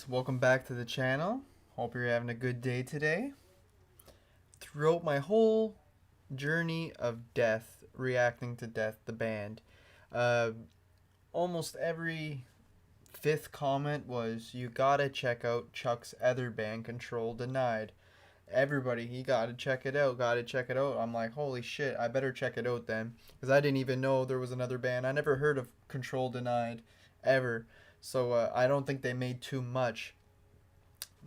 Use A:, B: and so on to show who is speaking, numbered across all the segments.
A: guys, welcome back to the channel. Hope you're having a good day today. Throughout my whole journey of Death, reacting to Death, the band, almost every fifth comment was, you gotta check out Chuck's other band, Control Denied. Everybody, you gotta check it out, I'm like, holy shit, I better check it out then, because I didn't even know there was another band. I never heard of Control Denied ever. So I don't think they made too much.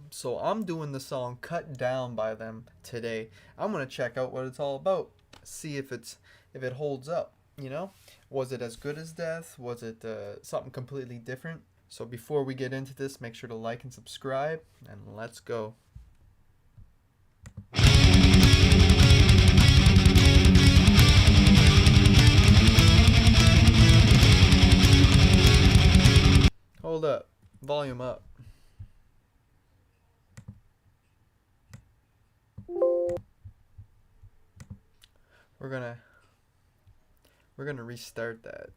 A: So I'm doing the song Cut Down by them today. I'm gonna check out what it's all about. See if it holds up, you know? Was it as good as Death? Was it something completely different? So before we get into this, make sure to like and subscribe, and let's go. Hold up. Volume up. We're gonna restart that.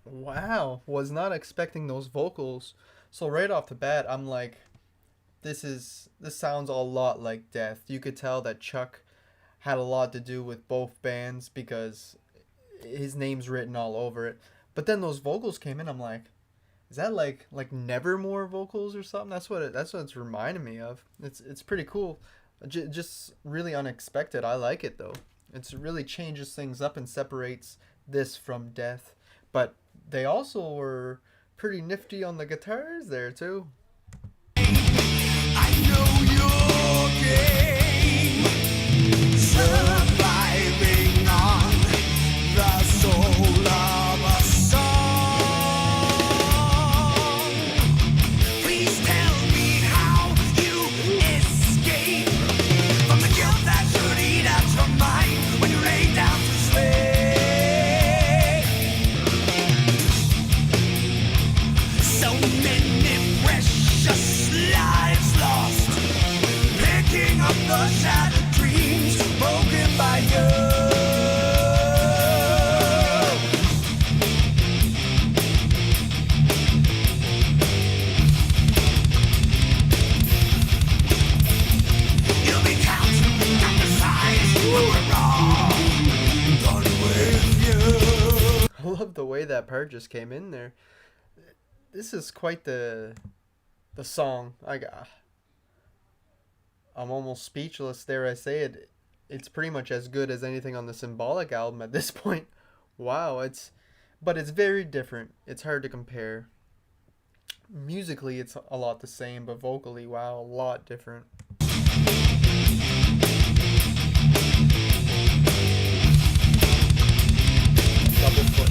A: Wow, was not expecting those vocals. So right off the bat, I'm like, this sounds a lot like Death. You could tell that Chuck had a lot to do with both bands because his name's written all over it. But then those vocals came in, I'm like, is that like Nevermore vocals or something? That's what it's reminding me of. It's pretty cool. Just really unexpected. I like it though. It really changes things up and separates this from Death. But they also were pretty nifty on the guitars there too. I know your game, surviving on the soul of a song. Please tell me how you escape from the guilt that should eat at your mind when you lay down to sleep. So many precious lives lost, picking up the shattered dreams broken by you. You'll be counting down the sides when we're all done with you. I love the way that part just came in there. This is quite the song. I'm almost speechless. Dare I say it? It's pretty much as good as anything on the Symbolic album at this point. Wow, but it's very different. It's hard to compare. Musically, it's a lot the same, but vocally, wow, a lot different. Double foot.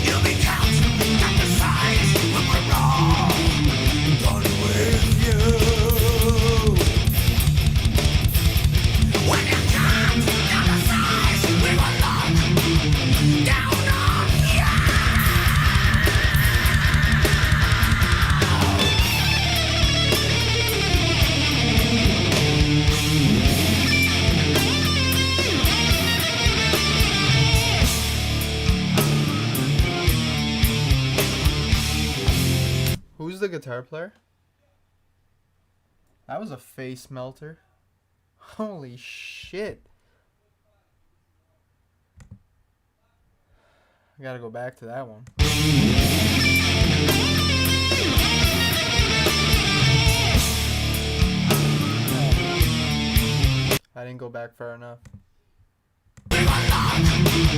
A: You'll be counting down the sides when we're all done with you. When you count down the sides, we will look down on you. Who's the guitar player? That was a face melter. Holy shit. I gotta go back to that one. I didn't go back far enough. Down on you.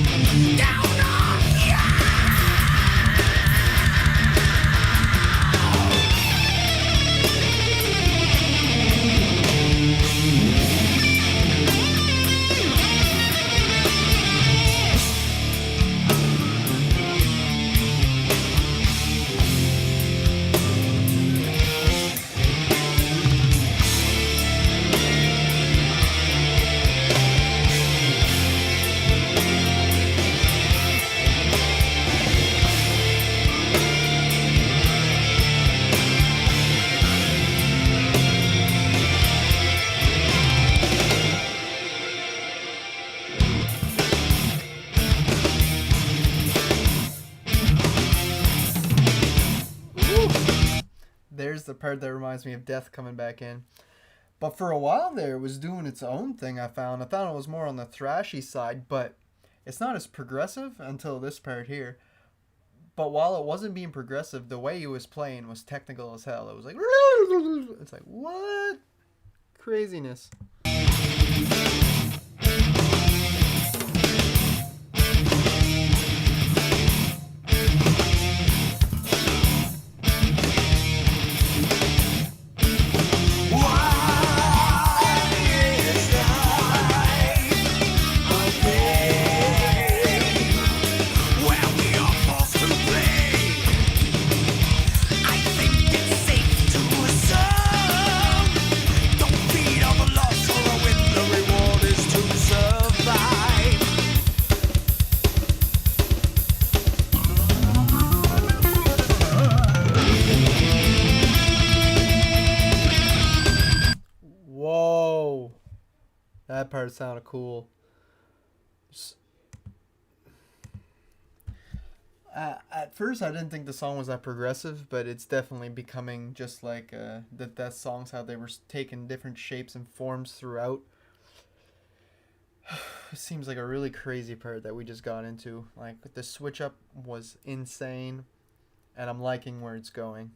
A: a part that reminds me of Death coming back in. But for a while there, it was doing its own thing, I found. I thought it was more on the thrashy side, but it's not as progressive until this part here. But while it wasn't being progressive, the way he was playing was technical as hell. It was like, it's like, what? Craziness. Whoa. That part sounded cool. At first, I didn't think the song was that progressive, but it's definitely becoming just like the Death songs, how they were taking different shapes and forms throughout. It seems like a really crazy part that we just got into. Like, the switch up was insane, and I'm liking where it's going.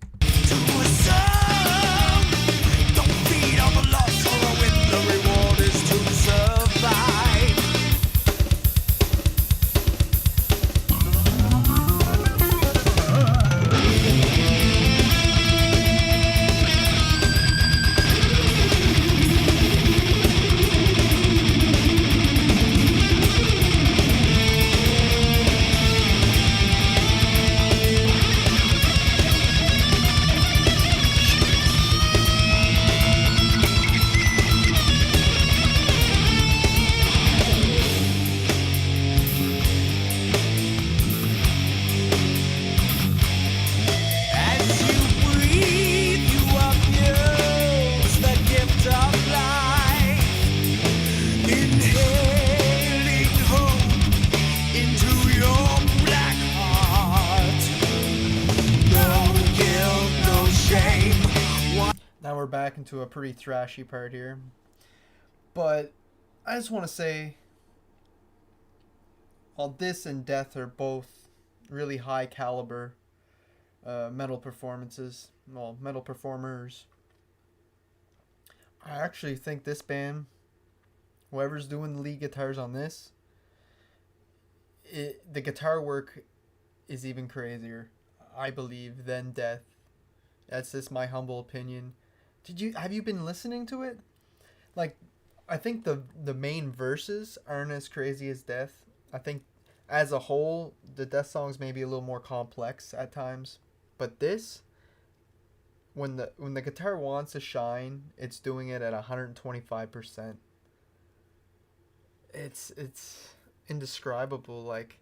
A: Now we're back into a pretty thrashy part here. But I just want to say, while this and Death are both really high caliber metal performances, well, metal performers, I actually think this band, whoever's doing the lead guitars on this, the guitar work is even crazier, I believe, than Death. That's just my humble opinion. Have you been listening to it? Like, I think the main verses aren't as crazy as Death. I think as a whole, the Death songs may be a little more complex at times. But this, when the guitar wants to shine, it's doing it at 125%. It's indescribable. Like,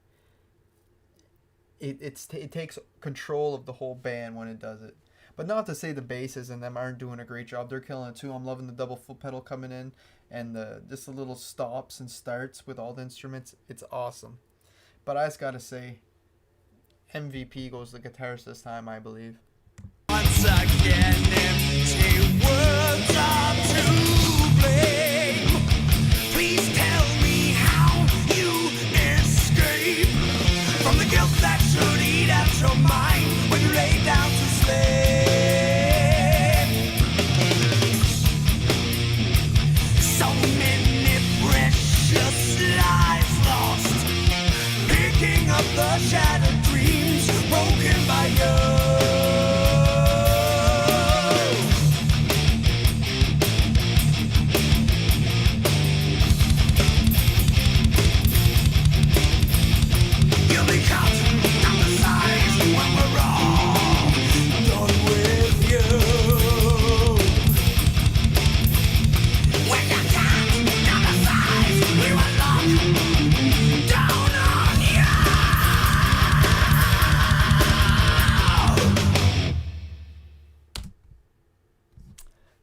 A: it takes control of the whole band when it does it. But not to say the basses and them aren't doing a great job. They're killing it too. I'm loving the double foot pedal coming in, and just the little stops and starts with all the instruments. It's awesome. But I just gotta say, MVP goes the guitarist this time, I believe. Once again, empty words are to blame. Please tell me how you escape from the guilt that should eat at your mind when you lay down to sleep. So many precious lives lost, picking up the shattered dreams broken by you.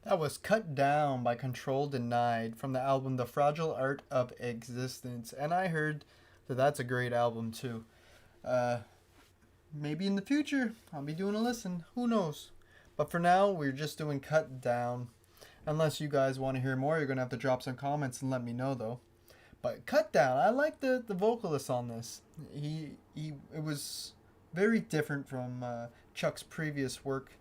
A: That was Cut Down by Control Denied from the album The Fragile Art of Existence. And I heard that that's a great album too. Maybe in the future I'll be doing a listen. Who knows? But for now, we're just doing Cut Down. Unless you guys want to hear more, you're going to have to drop some comments and let me know, though. But Cut Down, I like the vocalist on this. It was very different from Chuck's previous work,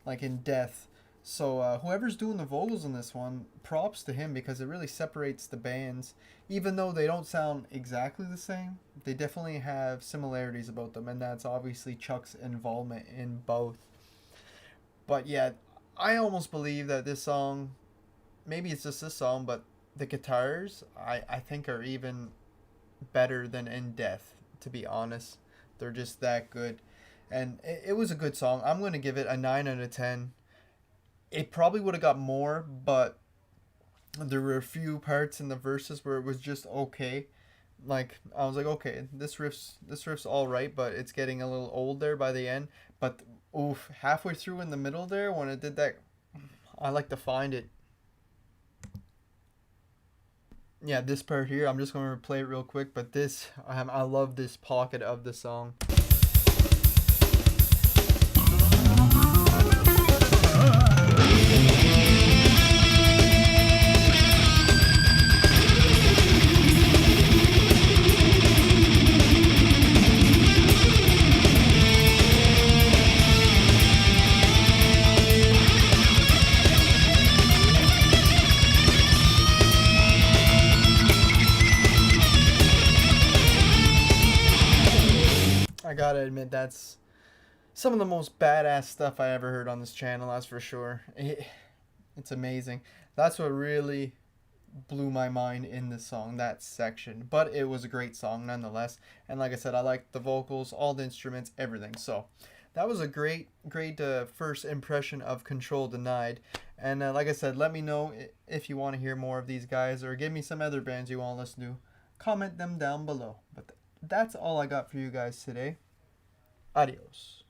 A: like in Death. So whoever's doing the vocals on this one, props to him because it really separates the bands. Even though they don't sound exactly the same, they definitely have similarities about them, and that's obviously Chuck's involvement in both. But yeah, I almost believe that this song, maybe it's just this song, but the guitars I think are even better than in Death, to be honest. They're just that good. And it was a good song. I'm going to give it a 9 out of 10. It probably would have got more, but there were a few parts in the verses where it was just okay. Like I was like, okay, this riff's all right, but it's getting a little old there by the end. But oof, halfway through in the middle there when it did that, I like to find it. Yeah, this part here, I'm just going to play it real quick, but this, I love this pocket of the song. I gotta admit, that's some of the most badass stuff I ever heard on this channel, that's for sure. It's amazing. That's what really blew my mind in this song, that section. But it was a great song nonetheless. And like I said, I liked the vocals, all the instruments, everything. So that was a great first impression of Control Denied. And like I said, let me know if you want to hear more of these guys or give me some other bands you want to listen to. Comment them down below. But that's all I got for you guys today. Adios.